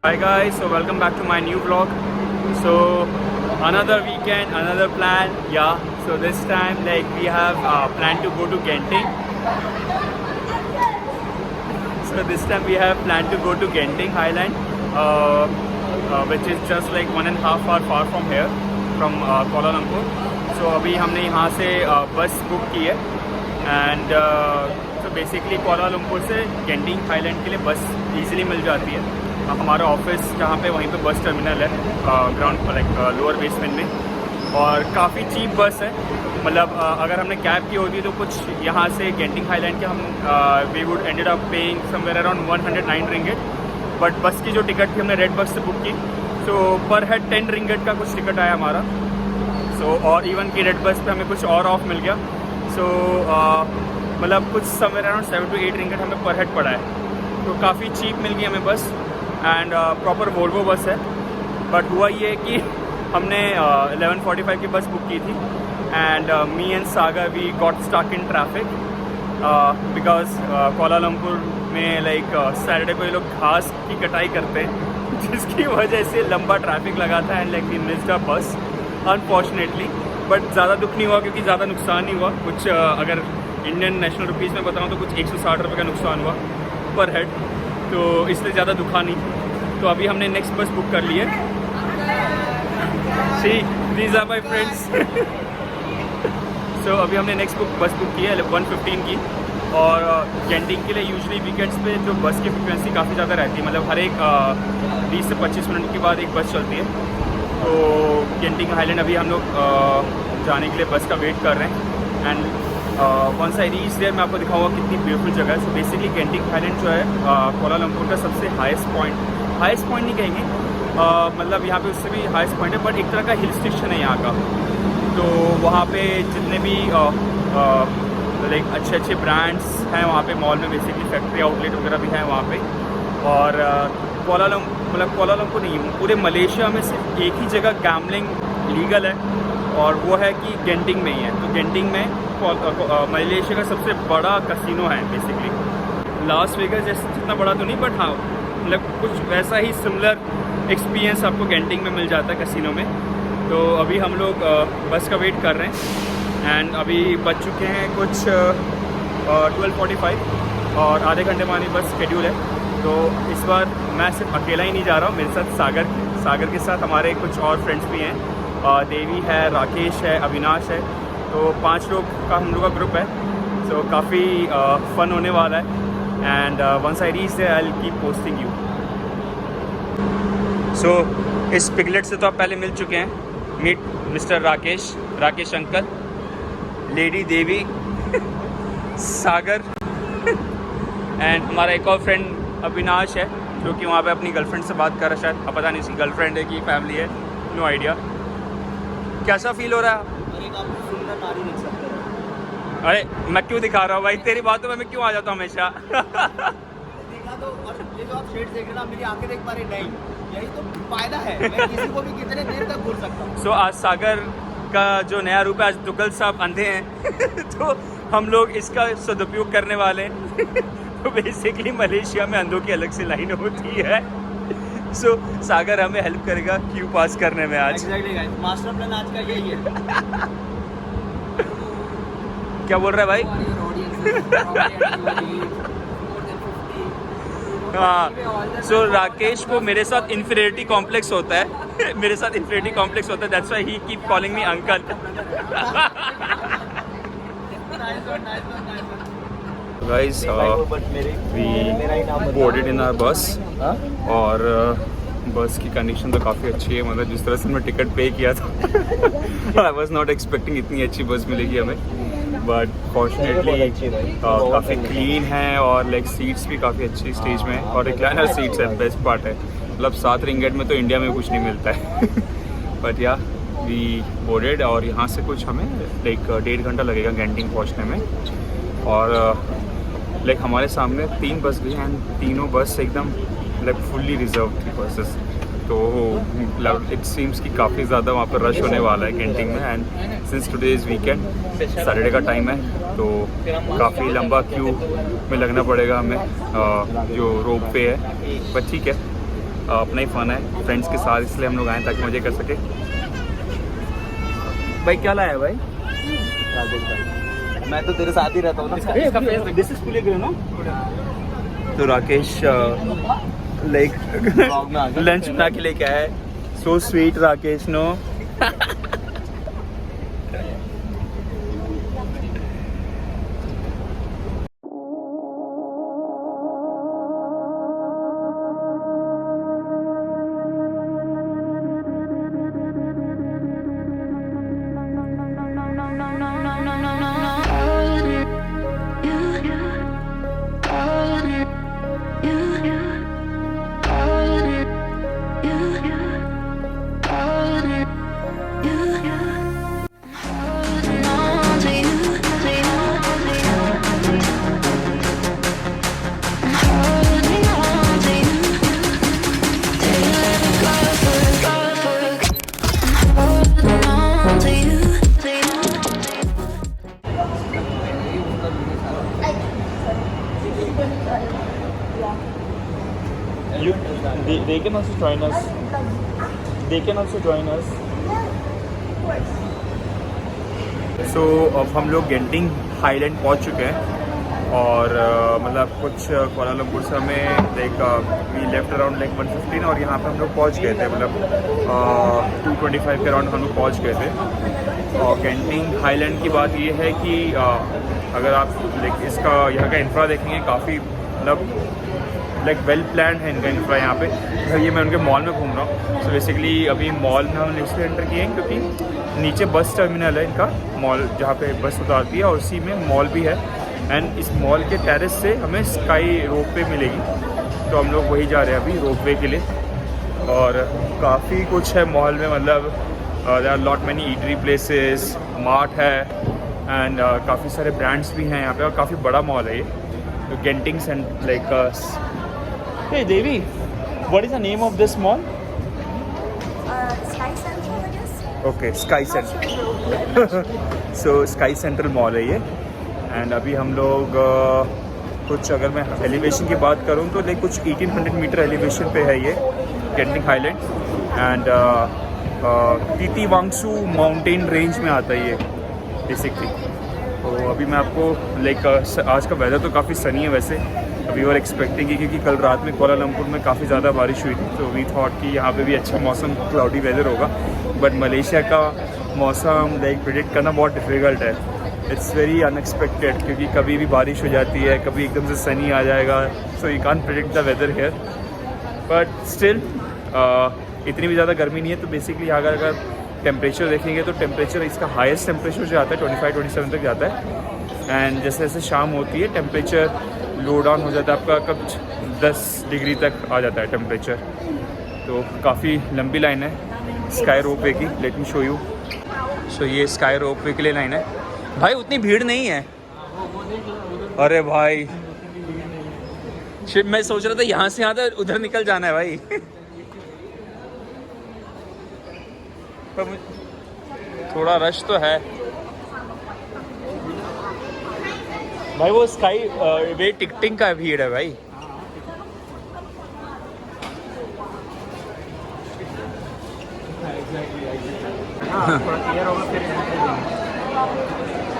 Hi guys, so welcome back to my new vlog. So another weekend, another plan. Yeah, so this time we have planned to go to Genting. So this time we have planned to go to Genting Highland, which is just like 1.5 hour far from here, from Kuala Lumpur. So अभी हमने यहाँ से बस book की है and so basically Kuala Lumpur से Genting Highland के लिए बस easily मिल जाती है. हमारा ऑफिस जहाँ पे वहीं पे बस टर्मिनल है ग्राउंड लोअर बेसमेंट में, और काफ़ी चीप बस है. मतलब अगर हमने कैब की होती तो कुछ यहाँ से गेंटिंग हाईलैंड के हम we would ended up paying somewhere around 109 ringgit. But bus की जो टिकट थी हमने रेड बस से बुक की, तो पर हेड 10 रिंगिट का कुछ टिकट आया हमारा. सो और इवन की रेड बस पे हमें कुछ और ऑफ मिल गया. सो मतलब कुछ समवेयर अराउंड 7 to 8 रिंगिट हमें पर हेड पड़ा है, तो काफ़ी चीप मिल गई हमें बस. एंड प्रॉपर वोल्वो बस है. बट हुआ ये कि हमने 11:45 की बस बुक की थी and me and Sagar we got stuck in traffic because Kuala Lumpur में सैटरडे को ये लोग घास की कटाई करते हैं, जिसकी वजह से लंबा ट्रैफिक लगा था एंड वी मिस्ड अ बस अनफॉर्चुनेटली. बट ज़्यादा दुख नहीं हुआ क्योंकि ज़्यादा नुकसान नहीं हुआ कुछ. अगर इंडियन नेशनल रुपीज़ में बताऊँ तो कुछ 160 रुपये का नुकसान हुआ पर हेड, तो इसलिए ज़्यादा दुखा नहीं. तो अभी हमने नेक्स्ट बस बुक कर ली है. See these are my friends. So अभी हमने नेक्स्ट बस बुक की है 1:15 की. और गेंटिंग के लिए यूजुअली वीकेंड्स पे जो बस की फ्रिक्वेंसी काफ़ी ज़्यादा रहती है. मतलब हर एक 20 से 25 मिनट के बाद एक बस चलती है. तो गेंटिंग हाईलैंड अभी हम लोग जाने के लिए बस का वेट कर रहे हैं. And once I reach there मैं आपको दिखाऊंगा कितनी ब्यूटीफुल जगह है. सो बेसिकली गेंटिंग हाईलैंड जो है कोलालमपुर का सबसे हाईएस्ट पॉइंट नहीं कहेंगे, मतलब यहाँ पे उससे भी हाईएस्ट पॉइंट है, बट एक तरह का हिल स्टेशन है यहाँ का. तो वहाँ पे जितने भी अच्छे ब्रांड्स हैं वहाँ पे मॉल में, बेसिकली फैक्ट्री आउटलेट वगैरह भी हैं वहाँ पे. और कोलालमपुर नहीं, पूरे मलेशिया में सिर्फ एक ही जगह गैम्बलिंग लीगल है और वो है कि गेंटिंग में ही है. तो गेंटिंग में मलेशिया का सबसे बड़ा कसिनो है बेसिकली. लास वेगास जैसे जितना बड़ा तो नहीं, बट हाँ मतलब कुछ वैसा ही सिमिलर एक्सपीरियंस आपको गेंटिंग में मिल जाता है कसिनो में. तो अभी हम लोग बस का वेट कर रहे हैं एंड अभी बज चुके हैं कुछ 12:45 और आधे घंटे में हमारी बस शेड्यूल है. तो इस बार मैं सिर्फ अकेला ही नहीं जा रहा हूँ, मेरे साथ सागर के साथ हमारे कुछ और फ्रेंड्स भी हैं. देवी है, राकेश है, अविनाश है. तो 5 लोग का हम लोग का ग्रुप है. सो काफ़ी फ़न होने वाला है. And once I reach there I will keep posting you. So इस पिगलेट से तो आप पहले मिल चुके हैं. Meet mister Rakesh uncle, lady Devi, Sagar and हमारा एक और फ्रेंड अविनाश है जो कि वहाँ पे अपनी गर्लफ्रेंड से बात कर रहा है. शायद अब पता नहीं उसकी गर्लफ्रेंड है कि फैमिली है, नो आइडिया. कैसा फील हो रहा है? अरे मैं क्यों दिखा रहा हूँ भाई, तेरी बातों में मैं क्यों आ जाता हूँ हमेशा. देखा तो, और ये जो आप शेड देख रहे हो ना, मेरी आंखें देख पा रही नहीं, यही तो फायदा है. मैं किसी को भी कितने देर तक बोल सकता हूँ. सो आज सागर का जो नया रूप है, आज दुग्गल साहब अंधे हैं तो हम लोग इसका सदुपयोग करने वाले हैं. तो बेसिकली मलेशिया में अंधों की अलग से लाइन होती है. सो सागर हमें हेल्प करेगा क्यू पास करने में आज. एग्जैक्टली गाइस, मास्टर प्लान आज का यही है. क्या बोल रहा है भाई? हाँ. सो राकेश को मेरे साथ इन्फीरियरिटी कॉम्प्लेक्स होता है. मेरे साथ इन्फीरियरिटी कॉम्प्लेक्स होता है, that's why he keep calling me uncle. Guys we boarded in our bus और बस की कंडीशन तो काफ़ी अच्छी है. मतलब जिस तरह से मैं टिकट पे किया था आई वॉज नॉट एक्सपेक्टिंग इतनी अच्छी बस मिलेगी हमें. बट फॉर्चुनेटली काफ़ी क्लीन है और सीट्स भी काफ़ी अच्छी स्टेज में, और रिक्लाइनर सीट्स है. बेस्ट पार्ट है, मतलब 7 रिंगिट में तो इंडिया में कुछ नहीं मिलता है. बट या वी बोर्डेड और यहाँ से कुछ हमें 1.5 घंटा लगेगा गेंटिंग पहुँचने में. और हमारे सामने 3 बस गई एंड तीनों बस एकदम फुल्ली रिजर्व थी बसेस. तो इट सीम्स कि काफ़ी ज़्यादा वहाँ पर रश होने वाला है गेंटिंग में. And since today is weekend, Saturday का टाइम है, तो काफ़ी लंबा क्यू में लगना पड़ेगा हमें जो रोप वे है. बट ठीक है, अपना ही फन है फ्रेंड्स के साथ, इसलिए हम लोग आए ताकि मजे कर सके। भाई क्या लाया भाई? मैं तो तेरे साथ ही रहता हूँ ना। This is fully green no. तो राकेश लाइक लंच बना के लेके आया है। So sweet Rakesh no. They can also join us. They can also join us. So अब हम लोग गेंटिंग हाईलैंड पहुंच चुके हैं और मतलब कुछ कोलालमपुर से हमें like we left around like 1:15 और यहाँ पे हम लोग पहुँच गए थे, मतलब 2:25 के अराउंड हम लोग पहुँच गए थे। और गेंटिंग हाईलैंड की बात ये है कि अगर आप लाइक इसका यहाँ का इंफ्रा देखेंगे काफ़ी मतलब लाइक वेल प्लान है इनका इंफ्रा यहाँ पे। ये मैं उनके मॉल में घूम रहा हूँ। सो बेसिकली अभी मॉल में हम इसलिए एंटर किए हैं क्योंकि नीचे बस टर्मिनल है इनका मॉल, जहाँ पे बस उतारती है और उसी में मॉल भी है। एंड इस मॉल के टेरेस से हमें स्काई रोपवे मिलेगी, तो हम लोग वही जा रहे हैं अभी रोपवे के लिए। और काफ़ी कुछ है मॉल में, मतलब there are lot many eatery places, mart है एंड काफ़ी सारे ब्रांड्स भी हैं यहाँ पे और काफ़ी बड़ा मॉल है ये। तो Genting centre like Hey Devi, what is the name of this mall? Sky Central, I guess. Okay, Sky Central. So Sky Central mall है ये। एंड अभी हम लोग कुछ अगर मैं एलिवेशन की बात करूँ तो लाइक कुछ 1800 मीटर एलिवेशन पे है ये Genting highland. And Titiwangsa mountain range में आता है ये बेसिकली। तो अभी मैं आपको लाइक आज का वेदर तो काफ़ी सनी है वैसे। वी वर एक्सपेक्टिंग क्योंकि कल रात में कोलालमपुर में काफ़ी ज़्यादा बारिश हुई थी, तो वी थॉट कि यहाँ पे भी अच्छा मौसम क्लाउडी वेदर होगा। बट मलेशिया का मौसम लाइक प्रेडिक्ट करना बहुत डिफ़िकल्ट है। इट्स वेरी अनएक्सपेक्टेड क्योंकि कभी भी बारिश हो जाती है, कभी एकदम से सनी आ जाएगा। So you can't predict the weather here, but still इतनी भी ज़्यादा गर्मी नहीं है। तो बेसिकली यहाँ अगर टेम्परेचर देखेंगे तो टेम्परेचर इसका हाईएस्ट टेम्परेचर जो आता है 25-27 तक जाता है। एंड जैसे जैसे शाम होती है टेम्परेचर लो डाउन हो जाता है आपका, कब 10 डिग्री तक आ जाता है टेम्परेचर। तो काफ़ी लंबी लाइन है स्काई रोपवे की। Let me show you. So ये स्काई रोपवे के लिए लाइन है भाई, उतनी भीड़ नहीं है। अरे भाई शिट, मैं सोच रहा था यहाँ से यहाँ तक उधर निकल जाना है भाई। पर थोड़ा रश तो है भाई। वो स्काई वे टिकटिंग का भीड़ है भाई।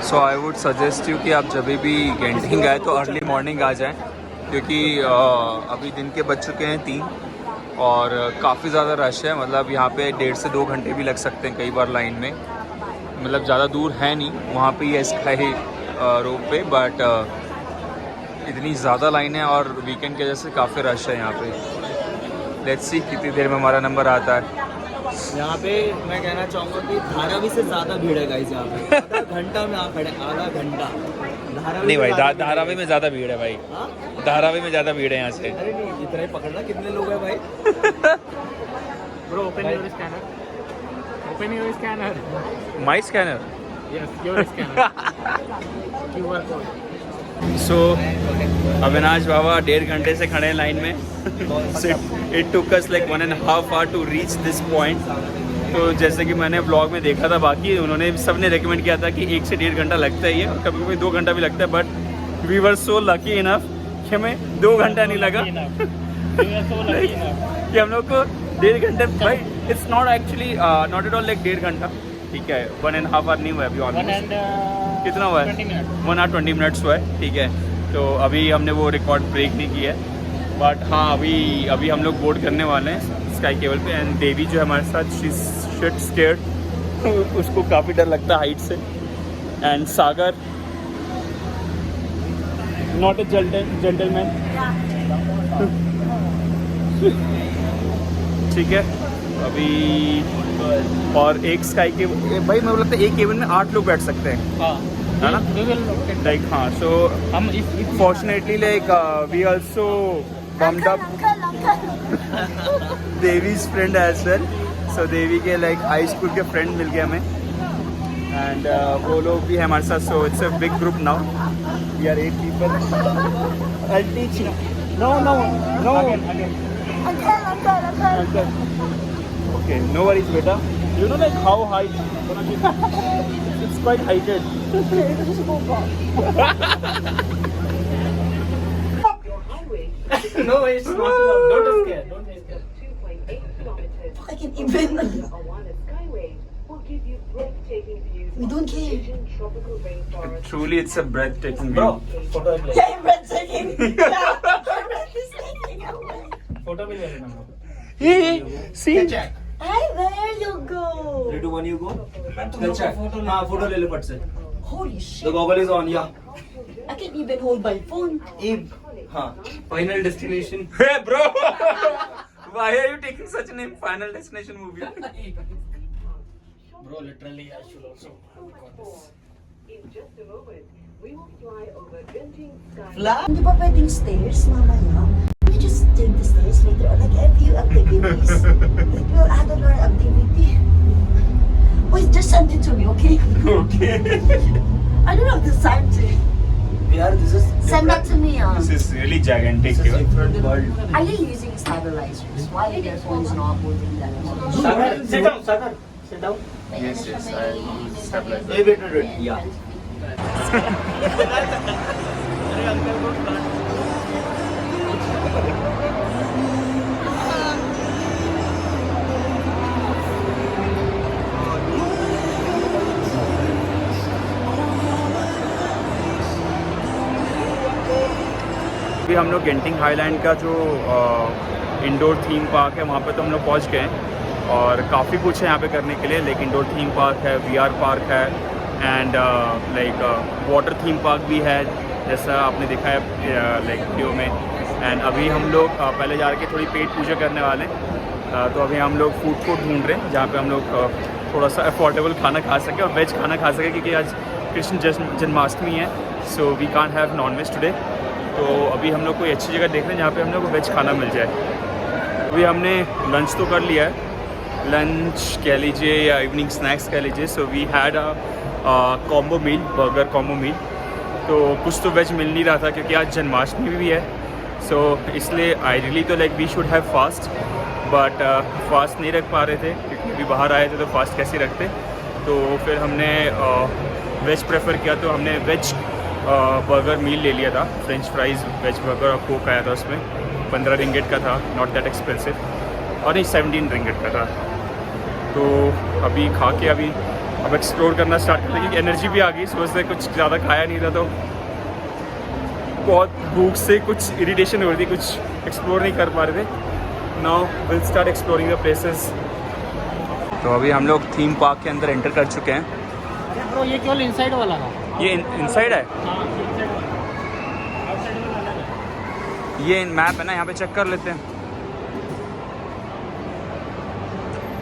सो आई वुड सजेस्ट यू कि आप जब भी गेंटिंग आए तो अर्ली मॉर्निंग आ जाएं, क्योंकि अभी दिन के बज चुके हैं 3 और काफ़ी ज़्यादा रश है। मतलब यहाँ पे 1.5 से 2 घंटे भी लग सकते हैं कई बार लाइन में। मतलब ज़्यादा दूर है नहीं, वहाँ पे ही स्काई रोप पे, बट इतनी ज़्यादा लाइन है और वीकेंड की वजह से काफ़ी रश है यहाँ पे। लेट्स सी कितनी देर में हमारा नंबर आता है। यहाँ पे मैं कहना चाहूँगा कि धारावी से ज़्यादा भीड़ है गाइस यहाँ पे। आधा घंटा में आप खड़े, आधा घंटा। नहीं भाई, धारावी में ज़्यादा भीड़ है भाई। धारावी में ज़्यादा भीड़ है यहाँ से। अरे नहीं, इतना ही पकड़ना। कितने लोग हैं भाई? Bro, open your scanner. Open your scanner. My scanner. Yes, your scanner. QR code. So Avinash बाबा 1.5 घंटे से खड़े हैं लाइन में। It took us like 1.5 hour to reach this point. तो जैसे कि मैंने ब्लॉग में देखा था, बाकी उन्होंने सब ने रिकमेंड किया था कि 1 से 1.5 घंटा लगता है ये, और कभी कभी 2 घंटा भी लगता है। But we were so lucky enough कि हमें 2 घंटा नहीं लगा। कि हम लोग को 1.5 घंटे भाई it's not actually not at all like 1.5 घंटा ठीक है 1.5 आवर नहीं हुआ अभी ऑलमोस्ट कितना हुआ है 1 hour 20 minutes हुआ है ठीक है तो अभी हमने वो रिकॉर्ड ब्रेक नहीं किया है बट हाँ अभी हम लोग बोर्ड करने वाले हैं स्काई केबल पे एंड देवी जो है हमारे साथ शी शिट स्केयर्ड उसको काफ़ी डर लगता है हाइट से and Sagar not a gentleman ठीक है अभी और एक स्काई के भाई मैं लगता है एक केबिन में 8 लोग बैठ सकते हैं है ना लाइक हाँ सो हम fortunately like we also bumped up Devi's friend as well so Devi के लाइक हाई स्कूल के फ्रेंड मिल गए हमें एंड वो लोग भी हैं हमारे साथ so it's a big group now we are 8 people I'll teach you no Uncle. okay no worries beta you know like how high it's quite heighted No, it's not. Don't scare. Don't be scared. 2.8 kilometers. I can even. Awana Skyway will give you breathtaking views We don't of care. Asian tropical rainforest. truly it's a breathtaking Bro, view photo ले. Yeah, I'm breathtaking. Yeah, I'm breathtaking. Photo भी ले लेना. see Hi, there you go. 3 2 1 you go Photo ले. हाँ photo ले लो फट से Holy the shit. goggle is on I can't even hold my phone. हाँ final destination hey bro why are you taking such a name final destination movie Bro, literally, I should also record this. In just a moment, we will fly over Genting Sky. Hindi ba pwedeng stairs mamaya? We just take the stairs later on. Like a few activities. Like we'll add on our activity. Wait, just send it to me, okay? okay I don't have the time to. यार this is Send that to me. this is really gigantic this is here different world Are you using stabilizers? Why are their phones not moving that much? Sagar, sit down, Sagar. Sit down. yes I stabilize wait yeah अभी हम लोग getting highland का जो indoor theme park है वहाँ पे तो हम लोग पहुँच गए हैं और काफ़ी कुछ है यहाँ पे करने के लिए लाइक इंडोर थीम पार्क है VR पार्क है and like water theme park भी है जैसा आपने देखा है लाइक वीडियो में एंड अभी हम लोग पहले जा के थोड़ी पेट पूजा करने वाले हैं तो अभी हम लोग फूड कोर्ट ढूंढ रहे हैं जहाँ पे हम लोग थोड़ा सा अफोर्डेबल खाना खा सकें और वेज खाना खा सकें क्योंकि आज कृष्ण जन्माष्टमी है so we can't have non veg today तो अभी हम लोग कोई अच्छी जगह देख रहे हैं जहाँ पे हम लोग को वेज खाना मिल जाए अभी हमने लंच तो कर लिया है लंच कह लीजिए या इवनिंग स्नैक्स कह लीजिए so we had a combo meal burger combo meal तो कुछ तो वेज मिल नहीं रहा था क्योंकि आज जन्माष्टमी भी है सो इसलिए आइडियली तो like we should have fast but fast नहीं रख पा रहे थे क्योंकि अभी बाहर आए थे तो फास्ट कैसे रखते तो फिर हमने वेज प्रेफर किया तो हमने वेज बर्गर मील ले लिया था फ्रेंच फ्राइज़ वेज बर्गर और कोक आया था उसमें 15 रिंगेट का था नॉट दैट एक्सपेंसिव और नहीं 17 रिंगेट का था तो अभी खा के अभी अब एक्सप्लोर करना स्टार्ट करते क्योंकि एनर्जी भी आ गई सुबह से कुछ ज़्यादा खाया नहीं था तो बहुत भूख से कुछ इरिटेशन हो रही थी कुछ एक्सप्लोर नहीं कर पा रहे थे now will start exploring the places तो अभी हम लोग थीम पार्क के अंदर एंटर कर चुके हैं Bro, ये केवल inside वाला है. ये इनसाइड है हाँ, inside वाला. Outside वाला अलग है. ये मैप है ना यहाँ पे चेक कर लेते हैं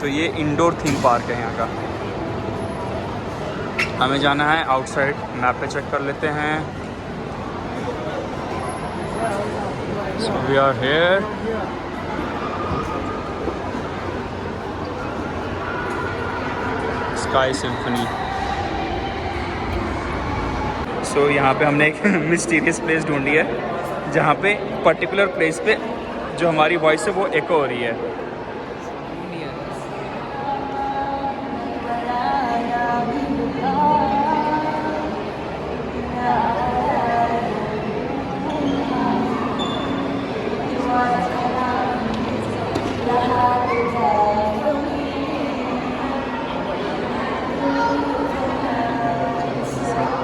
तो ये इंडोर थीम पार्क है यहाँ का हमें जाना है आउटसाइड मैप पे चेक कर लेते हैं so we are here sky symphony so यहाँ पे हमने एक मिस्टीरियस प्लेस ढूंढी है जहाँ पे पर्टिकुलर प्लेस पे जो हमारी वॉइस है वो एको हो रही है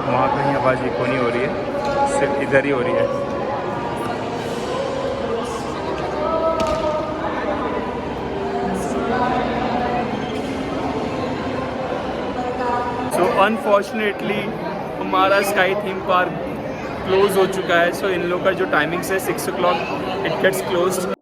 वहाँ कहीं आवाज़ इको नहीं हो रही है, सिर्फ इधर ही हो रही है। सो अनफॉर्चुनेटली हमारा स्काई थीम पार्क क्लोज हो चुका है। सो इन लोग का जो टाइमिंग्स है 6 o'clock इट गेट्स क्लोज,